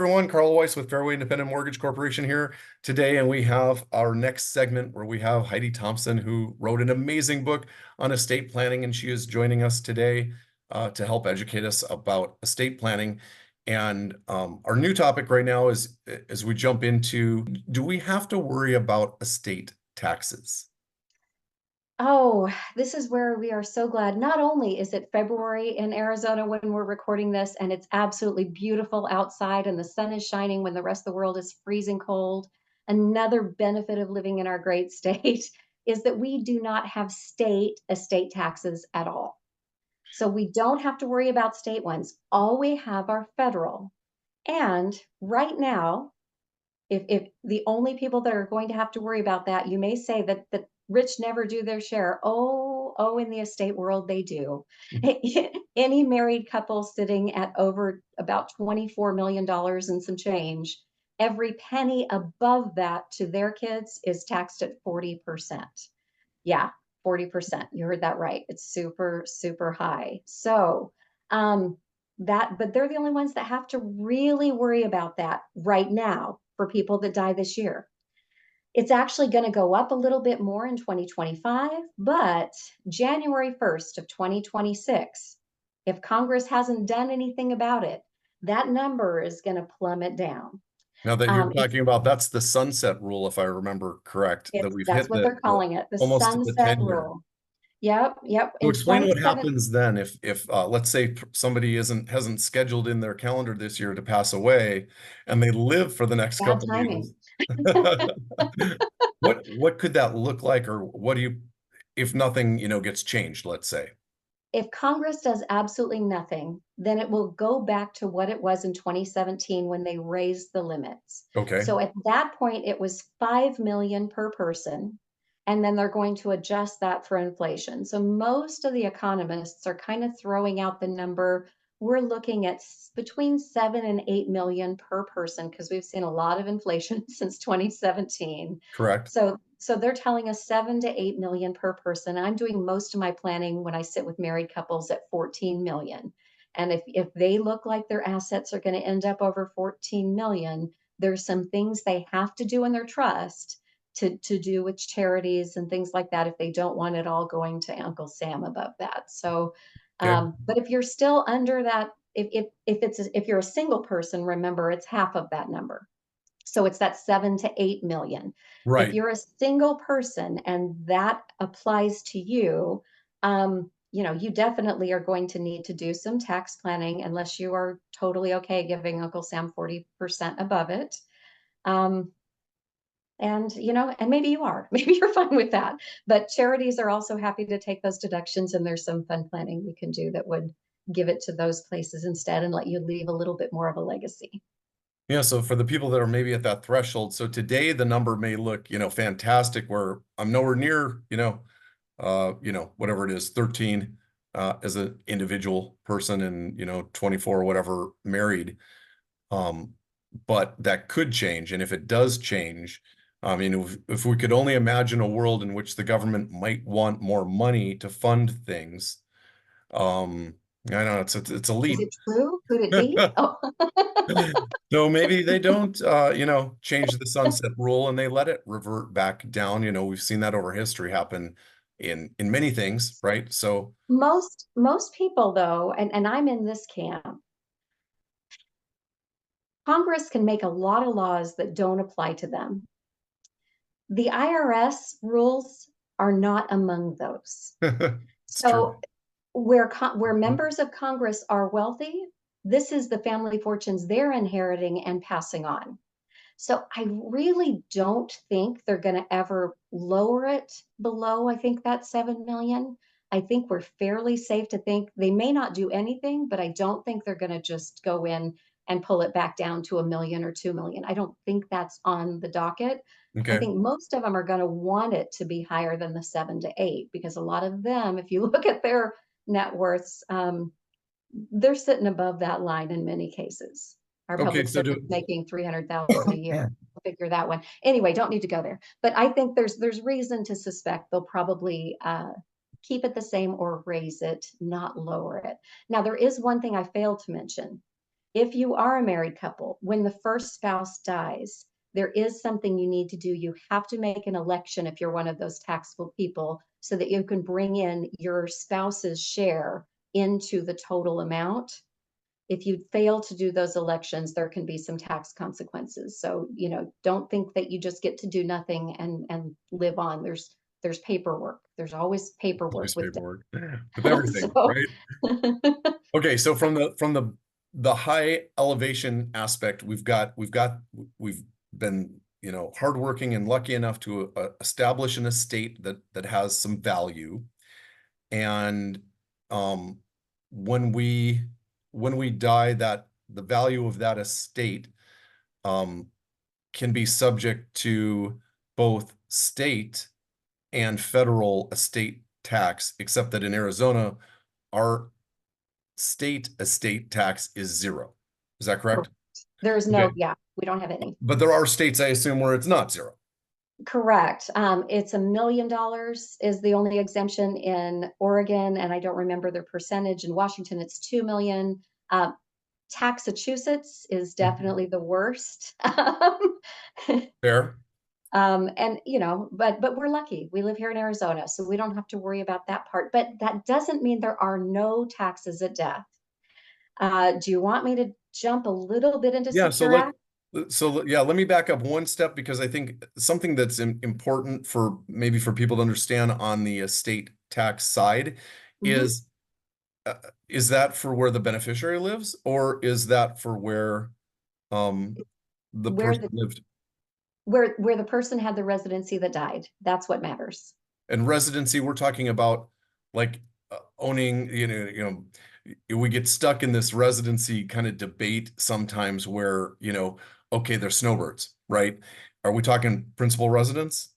Everyone, Carl Weiss with Fairway Independent Mortgage Corporation here today, and we have our next segment where we have Heidi Thompson, who wrote an amazing book on estate planning, and she is joining us today to help educate us about estate planning. And our new topic right now is, as we jump into, do we have to worry about estate taxes? Oh, this is where we are so glad. Not only is it February in Arizona when we're recording this, and it's absolutely beautiful outside and the sun is shining when the rest of the world is freezing cold. Another benefit of living in our great state is that we do not have state estate taxes at all. So we don't have to worry about state ones. All we have are federal. And right now, if the only people that are going to have to worry about that, you may say that the rich never do their share. Oh, in the estate world, they do. Any married couple sitting at over about $24 million and some change, every penny above that to their kids is taxed at 40%. Yeah, 40%. You heard that right. It's super, super high. So, but they're the only ones that have to really worry about that right now for people that die this year. It's actually going to go up a little bit more in 2025, but January 1st of 2026, if Congress hasn't done anything about it, that number is going to plummet down. Now that you're It's talking about, that's the sunset rule, if I remember correct, that it's we've that's hit what they're the calling it, the almost to the sunset 10 year. rule. Yep, yep. So In explain what 27, happens then if let's say somebody hasn't scheduled in their calendar this year to pass away and they live for the next bad couple of timing. years. What could that look like, or what do you, if nothing, gets changed, let's say? If Congress does absolutely nothing, then it will go back to what it was in 2017 when they raised the limits. Okay, So at that point, it was 5 million per person, and then they're going to adjust that for inflation. So most of the economists are kind of throwing out the number. We're looking at between 7 and 8 million per person because we've seen a lot of inflation since 2017. correct. So they're telling us 7 to 8 million per person. I'm doing most of my planning when I sit with married couples at 14 million. And if they look like their assets are going to end up over 14 million, there's some things they have to do in their trust to do with charities and things like that if they don't want it all going to Uncle Sam above that. So, Okay, but if you're still under that, if you're a single person, remember it's half of that number. So it's that 7 to 8 million. If right. you're a single person and that applies to you, you definitely are going to need to do some tax planning unless you are totally okay giving Uncle Sam 40% above it. Um, and maybe you are, maybe you're fine with that. But charities are also happy to take those deductions, and there's some fun planning we can do that would give it to those places instead and let you leave a little bit more of a legacy. Yeah, so for the people that are maybe at that threshold, so today the number may look, fantastic, where I'm nowhere near, whatever it is, 13 as an individual person, and 24 or whatever married. Um, but that could change. And if it does change, I mean, if we could only imagine a world in which the government might want more money to fund things, um, I know it's a Is leap. it true? Could it be? Oh, So maybe they don't, change the sunset rule and they let it revert back down. We've seen that over history happen in many things, right? So, most people though, and I'm in this camp, Congress can make a lot of laws that don't apply to them. The IRS rules are not among those. it's true. So where members of Congress are wealthy, this is the family fortunes they're inheriting and passing on. So I really don't think they're going to ever lower it below, I think that 7 million. I think we're fairly safe to think they may not do anything, but I don't think they're going to just go in and pull it back down to a million or 2 million. I don't think that's on the docket. I Okay. think most of them are going to want it to be higher than the 7 to 8 because a lot of them, if you look at their net worths, they're sitting above that line in many cases. Our Okay. public So servants making 300,000 a year. Figure that one. Anyway, don't need to go there. But I think there's reason to suspect they'll probably keep it the same or raise it, not lower it. Now, there is one thing I failed to mention. If you are a married couple, when the first spouse dies, there is something you need to do. You have to make an election if you're one of those taxable people so that you can bring in your spouse's share into the total amount. If you fail to do those elections, there can be some tax consequences. So, don't think that you just get to do nothing and live on. There's paperwork. There's always paperwork Always with paperwork with death. everything, So right? Okay, so from the high elevation aspect, we've been, hardworking and lucky enough to establish an estate that has some value. And um when we die, that the value of that estate um can be subject to both state and federal estate tax, except that in Arizona, our state estate tax is zero. Is that correct? there's no, Okay. yeah, we don't have any. But there are states, I assume, where it's not zero. Correct. It's $1 million is the only exemption in Oregon, and I don't remember the percentage. In Washington, it's 2 million. Massachusetts is definitely the worst. Fair. And but we're lucky. We live here in Arizona, so we don't have to worry about that part. But that doesn't mean there are no taxes at death. Do you want me to jump a little bit into Yeah, so Secure Act? let me back up one step, because I think something that's important for maybe for people to understand on the estate tax side Mhm. is uh, is that for where the beneficiary lives, or is that for where um the Where person the lived? where the person had the residency that died. That's what matters. And residency, we're talking about like owning, we get stuck in this residency kind of debate sometimes where, okay, they're snowbirds, right? Are we talking principal residence?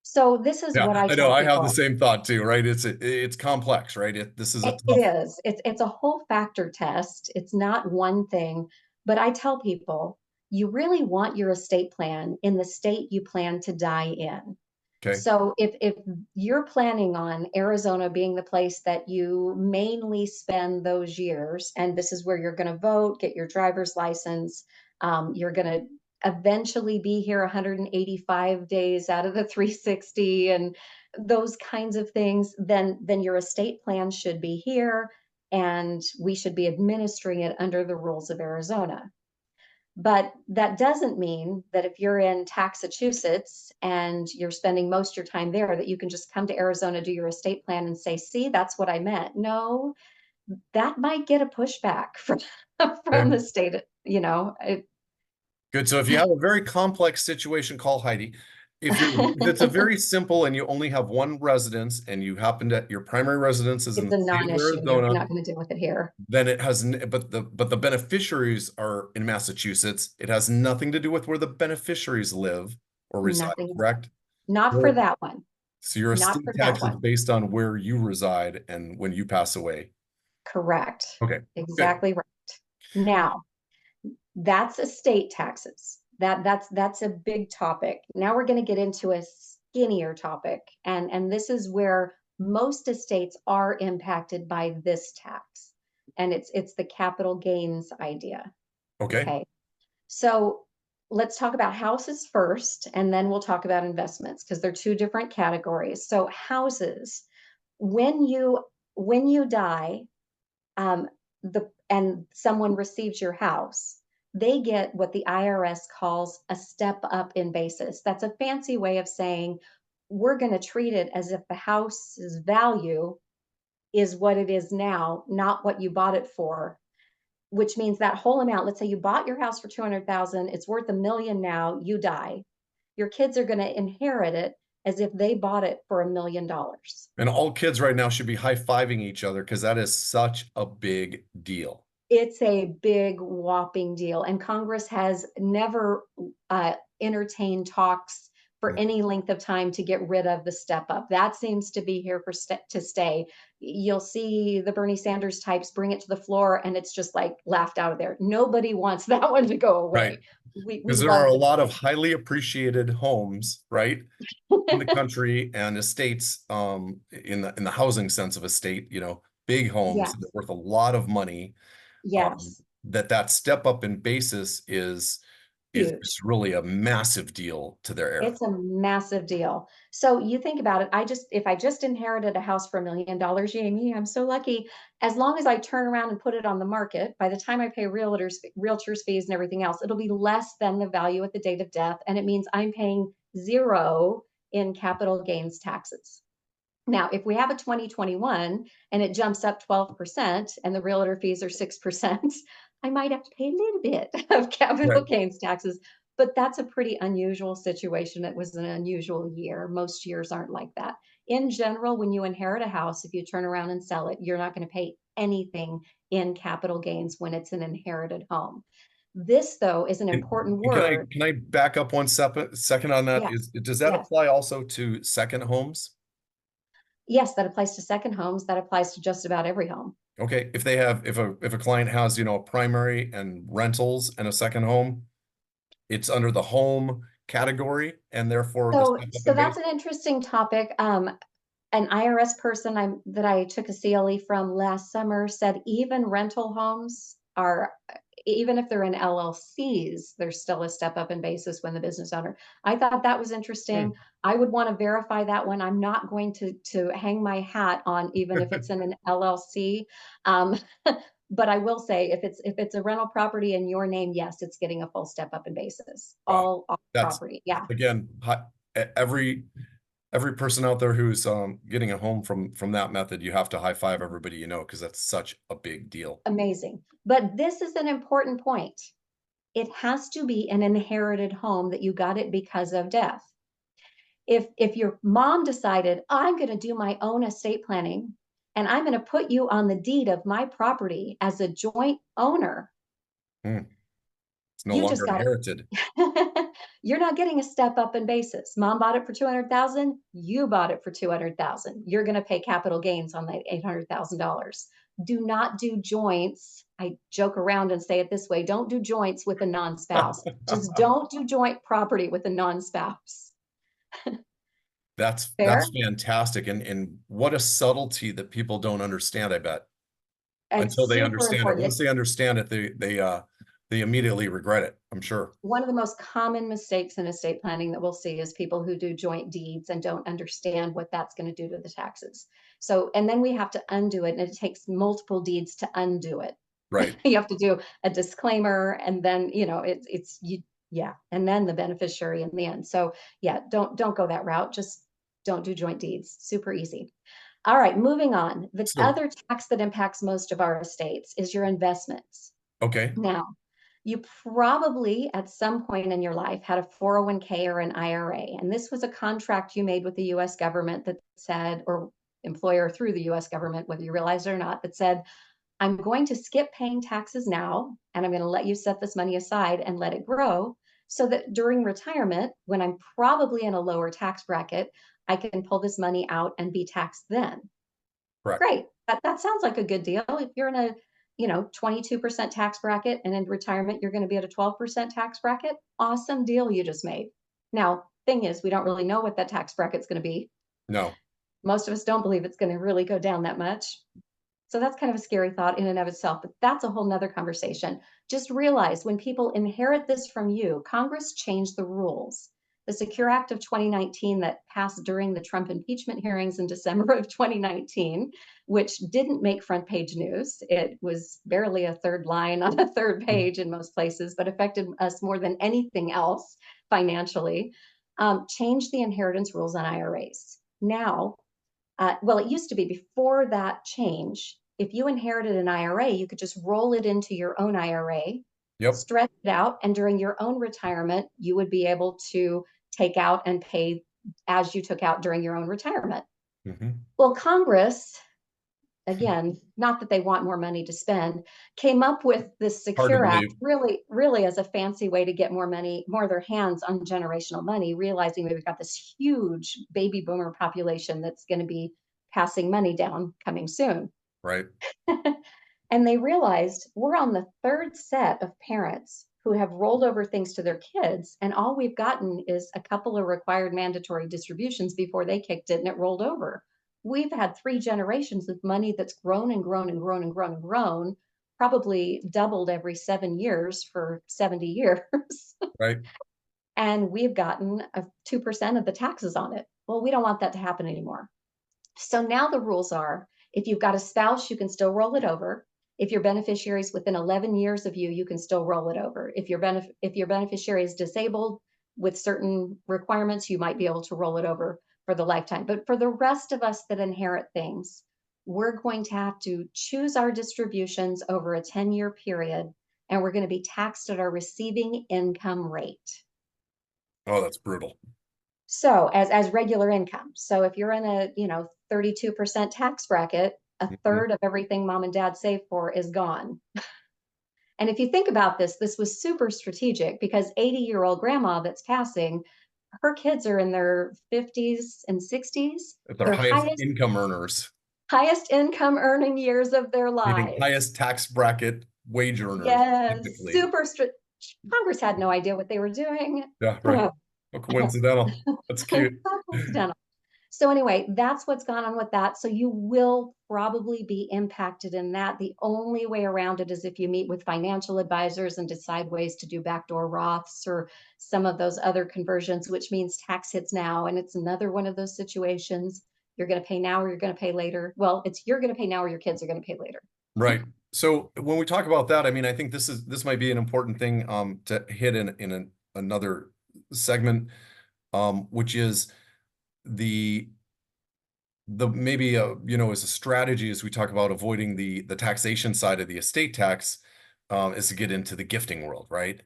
So this is what Yeah, I I know. tell I have the people. same thought too, right? It's complex, right? This is a It tough. is. It's a whole factor test. It's not one thing, but I tell people you really want your estate plan in the state you plan to die in. Okay. So if you're planning on Arizona being the place that you mainly spend those years, and this is where you're going to vote, get your driver's license, you're going to eventually be here 185 days out of the 360, and those kinds of things, then your estate plan should be here, and we should be administering it under the rules of Arizona. But that doesn't mean that if you're in Massachusetts and you're spending most of your time there, that you can just come to Arizona, do your estate plan, and say, see, that's what I meant. No, that might get a pushback from from Okay. the state, Good. So if you have a very complex situation, call Heidi. If it's a very simple and you only have one residence and you happen to your primary residence is in it's the a state of non-issue. You're Arizona, not going to deal with it here. then it has, but the beneficiaries are in Massachusetts. It has nothing to do with where the beneficiaries live or reside, Nothing, correct? not for Or- that one. So your Not estate for that tax is one. based on where you reside and when you pass away. Correct. Okay, good. Exactly right. Now, that's estate taxes. That's a big topic. Now we're going to get into a skinnier topic, and this is where most estates are impacted by this tax, and it's the capital gains idea. Okay, Okay, so let's talk about houses first, and then we'll talk about investments because they're two different categories. So houses, when you die, and someone receives your house, they get what the IRS calls a step up in basis. That's a fancy way of saying we're going to treat it as if the house's value is what it is now, not what you bought it for, which means that whole amount. Let's say you bought your house for 200,000, it's worth $1 million now, you die. Your kids are going to inherit it as if they bought it for $1 million. and all kids right now should be high-fiving each other because that is such a big deal. It's a big whopping deal, and Congress has never entertained talks for any length of time to get rid of the step up. That seems to be here to stay. You'll see the Bernie Sanders types bring it to the floor, and it's just like laughed out of there. Nobody wants that one to go Right. away. We Because there are love a the lot of highly appreciated homes, right, in the country and estates, in the housing sense of estate, big homes that are Yes, worth a lot of money, yes, that step up in basis is huge. really a massive deal to their heir. It's a massive deal. So you think about it, if I just inherited a house for $1 million, yay me, I'm so lucky. As long as I turn around and put it on the market, by the time I pay realtors fees and everything else, it'll be less than the value at the date of death. And it means I'm paying zero in capital gains taxes. Now, if we have a 2021 and it jumps up 12% and the realtor fees are 6%, I might have to pay a little bit of capital Right. gains taxes, but that's a pretty unusual situation. It was an unusual year. Most years aren't like that. In general, when you inherit a house, if you turn around and sell it, you're not going to pay anything in capital gains when it's an inherited home. This, though, is an important And word. can I back up one second on that? Yes, Does that yes. apply also to second homes? Yes, that applies to second homes. That applies to just about every home. Okay, if a client has, a primary and rentals and a second home, it's under the home category and therefore the So, step up so in that's base. an interesting topic. An IRS person that I took a CLE from last summer said even rental homes are, even if they're in LLCs, there's still a step up in basis when the business owner. I thought that was Hmm. interesting. I would want to verify that one. I'm not going to hang my hat on even if it's in an LLC. Um, but I will say if it's a rental property in your name, yes, it's getting a full step up in basis. Wow. All That's property. Yeah. again, every person out there who's getting a home from that method, you have to high five everybody because that's such a big deal. Amazing. But this is an important point. It has to be an inherited home that you got it because of death. If your mom decided, I'm going to do my own estate planning and I'm going to put you on the deed of my property as a joint owner, Hmm. It's no you just longer got inherited. it. You're not getting a step up in basis. Mom bought it for 200,000, you bought it for 200,000. You're going to pay capital gains on that $800,000. Do not do joints. I joke around and say it this way, don't do joints with a non-spouse. Just don't do joint property with a non-spouse. That's Fair? fantastic. And what a subtlety that people don't understand, I bet. Until It's they super understand it. important. Once they understand it, they immediately regret it, I'm sure. One of the most common mistakes in estate planning that we'll see is people who do joint deeds and don't understand what that's going to do to the taxes. So, and then we have to undo it, and it takes multiple deeds to undo it. Right. You have to do a disclaimer, and then it's you, yeah, and then the beneficiary in the end. So yeah, don't go that route. Just don't do joint deeds. Super easy. All right, moving on. The So, other tax that impacts most of our estates is your investments. okay. Now, you probably at some point in your life had a 401k or an IRA, and this was a contract you made with the US government that said, or employer through the US government, whether you realize it or not, that said, I'm going to skip paying taxes now, and I'm going to let you set this money aside and let it grow so that during retirement, when I'm probably in a lower tax bracket, I can pull this money out and be taxed then. Correct. Great. That sounds like a good deal. If you're in a 22% tax bracket and in retirement, you're going to be at a 12% tax bracket. Awesome deal you just made. Now, thing is, we don't really know what that tax bracket's going to be. No. Most of us don't believe it's going to really go down that much. So that's kind of a scary thought in and of itself, but that's a whole nother conversation. Just realize when people inherit this from you, Congress changed the rules. The Secure Act of 2019 that passed during the Trump impeachment hearings in December of 2019, which didn't make front page news. It was barely a third line on a third page in most places, but affected us more than anything else financially, changed the inheritance rules on IRAs. Now, well, it used to be before that change, if you inherited an IRA, you could just roll it into your own IRA, Yep. stretch it out, and during your own retirement, you would be able to take out and pay as you took out during your own retirement. Hmm. Well, Congress, again, not that they want more money to spend, came up with this Hard to Secure Act believe. really, really as a fancy way to get more money, more of their hands on generational money, realizing we've got this huge baby boomer population that's going to be passing money down coming soon. Right. And they realized we're on the third set of parents who have rolled over things to their kids, and all we've gotten is a couple of required mandatory distributions before they kicked it and it rolled over. we've had 3 generations of money that's grown and grown and grown and grown and grown, probably doubled every 7 years for 70 years. Right. And we've gotten a 2% of the taxes on it. Well, we don't want that to happen anymore. So now the rules are, if you've got a spouse, you can still roll it over. If your beneficiary is within 11 years of you, you can still roll it over. If your beneficiary is disabled with certain requirements, you might be able to roll it over for the lifetime. But for the rest of us that inherit things, we're going to have to choose our distributions over a 10-year period, and we're going to be taxed at our receiving income rate. Oh, that's brutal. So as regular income. So if you're in a, 32% tax bracket, a Mhm. third of everything mom and dad save for is gone. And if you think about this, this was super strategic because 80-year-old grandma that's passing, her kids are in their 50s and 60s, At their their highest highest income earners, highest income earning years of their meaning lives. highest tax bracket wage earners, Yes, typically. super strict. Congress had no idea what they were doing. Yeah, right. How coincidental. That's It's cute. so coincidental. So anyway, that's what's gone on with that. So you will probably be impacted in that. The only way around it is if you meet with financial advisors and decide ways to do backdoor Roths or some of those other conversions, which means tax hits now. And it's another one of those situations. You're going to pay now or you're going to pay later. Well, it's you're going to pay now or your kids are going to pay later. Right. So when we talk about that, I mean, I think this might be an important thing to hit another segment, which is the maybe as a strategy as we talk about avoiding the taxation side of the estate tax, is to get into the gifting world, right?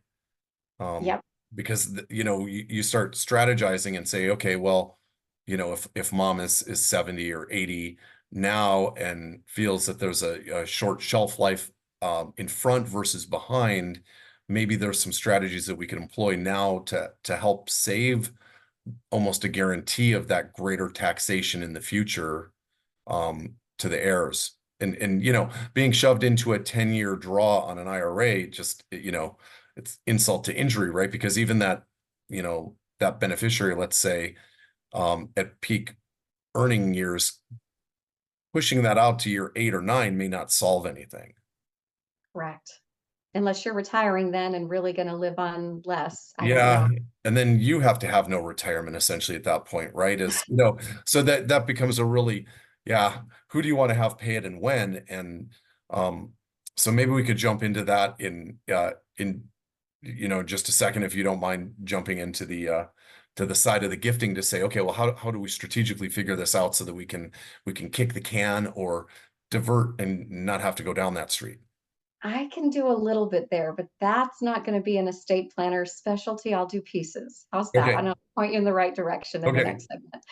Um, Yep. because you start strategizing and say, okay, well, if mom is 70 or 80 now and feels that there's a short shelf life in front versus behind, maybe there's some strategies that we can employ now to help save almost a guarantee of that greater taxation in the future to the heirs. And being shoved into a 10-year draw on an IRA, just it's insult to injury, right? Because even that beneficiary, let's say, at peak earning years, pushing that out to year 8 or 9 may not solve anything. Correct. Unless you're retiring then and really going to live on less. I don't know. Yeah, and then you have to have no retirement essentially at that point, right? So that becomes a really, yeah, who do you want to have pay it and when? And um, so maybe we could jump into that in just a second if you don't mind jumping into the side of the gifting to say, okay, well, how do we strategically figure this out so that we can kick the can or divert and not have to go down that street? I can do a little bit there, but that's not going to be an estate planner specialty. I'll do pieces. How's that? Okay, And I'll point you in the right direction in the okay, next segment.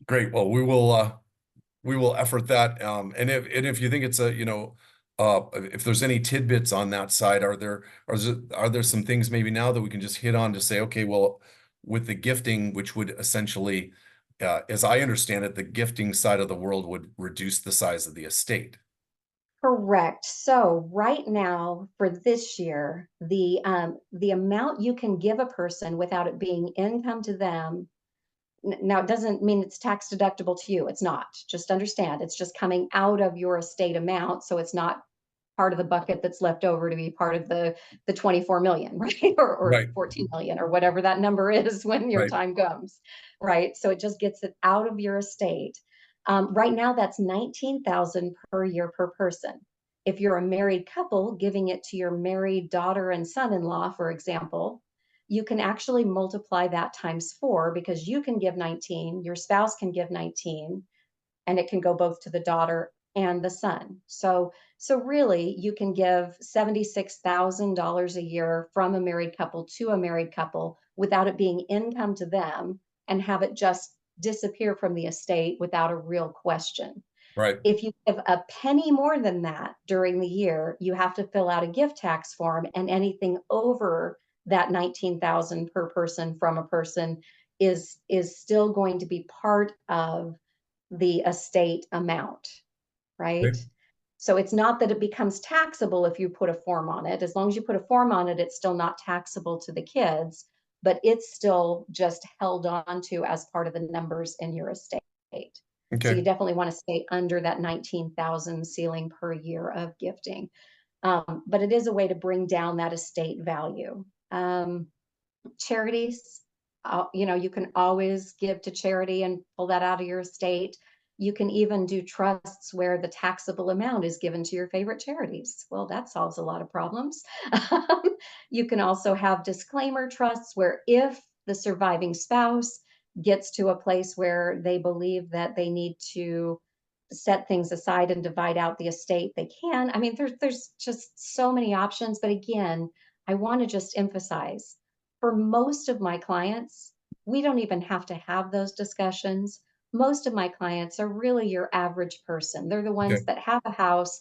great. Well, we will effort that. And if you think it's if there's any tidbits on that side, are there some things maybe now that we can just hit on to say, okay, well, with the gifting, which would essentially, as I understand it, the gifting side of the world would reduce the size of the estate. Correct. So right now for this year, the amount you can give a person without it being income to them. Now, it doesn't mean it's tax deductible to you. It's not. Just understand, it's just coming out of your estate amount. So it's not part of the bucket that's left over to be part of the 24 million, right? Or Right, 14 million or whatever that number is when your right, time comes, right? So it just gets it out of your estate. Right now, that's 19,000 per year per person. If you're a married couple, giving it to your married daughter and son-in-law, for example, you can actually multiply that times 4 because you can give 19, your spouse can give 19, and it can go both to the daughter and the son. So really you can give $76,000 a year from a married couple to a married couple without it being income to them and have it just disappear from the estate without a real question. right, If you give a penny more than that during the year, you have to fill out a gift tax form, and anything over that 19,000 per person from a person is still going to be part of the estate amount, right, right? So it's not that it becomes taxable if you put a form on it. As long as you put a form on it, it's still not taxable to the kids, but it's still just held on to as part of the numbers in your estate. So you Okay. definitely want to stay under that 19,000 ceiling per year of gifting. But it is a way to bring down that estate value. Charities, you can always give to charity and pull that out of your estate. You can even do trusts where the taxable amount is given to your favorite charities. Well, that solves a lot of problems. You can also have disclaimer trusts where if the surviving spouse gets to a place where they believe that they need to set things aside and divide out the estate, they can. I mean, there's just so many options. But again, I want to just emphasize, for most of my clients, we don't even have to have those discussions. Most of my clients are really your average person. They're the ones Okay. that have a house,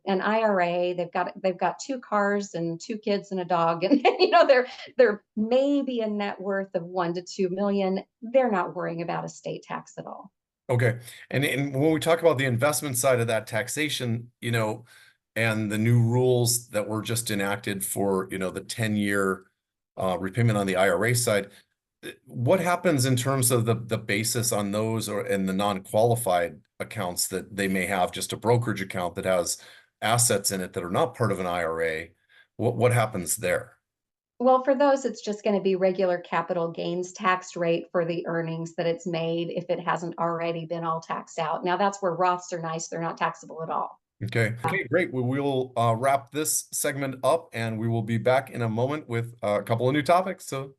an IRA, they've got two cars and two kids and a dog, and they're maybe a net worth of 1 to 2 million. They're not worrying about estate tax at all. Okay. And when we talk about the investment side of that taxation, and the new rules that were just enacted for, the 10-year repayment on the IRA side, what happens in terms of the basis on those or and the non-qualified accounts that they may have, just a brokerage account that has assets in it that are not part of an IRA? What happens there? Well, for those, it's just going to be regular capital gains tax rate for the earnings that it's made if it hasn't already been all taxed out. Now, that's where Roths are nice. They're not taxable at all. Okay. Okay, great. We will wrap this segment up and we will be back in a moment with a couple of new topics. So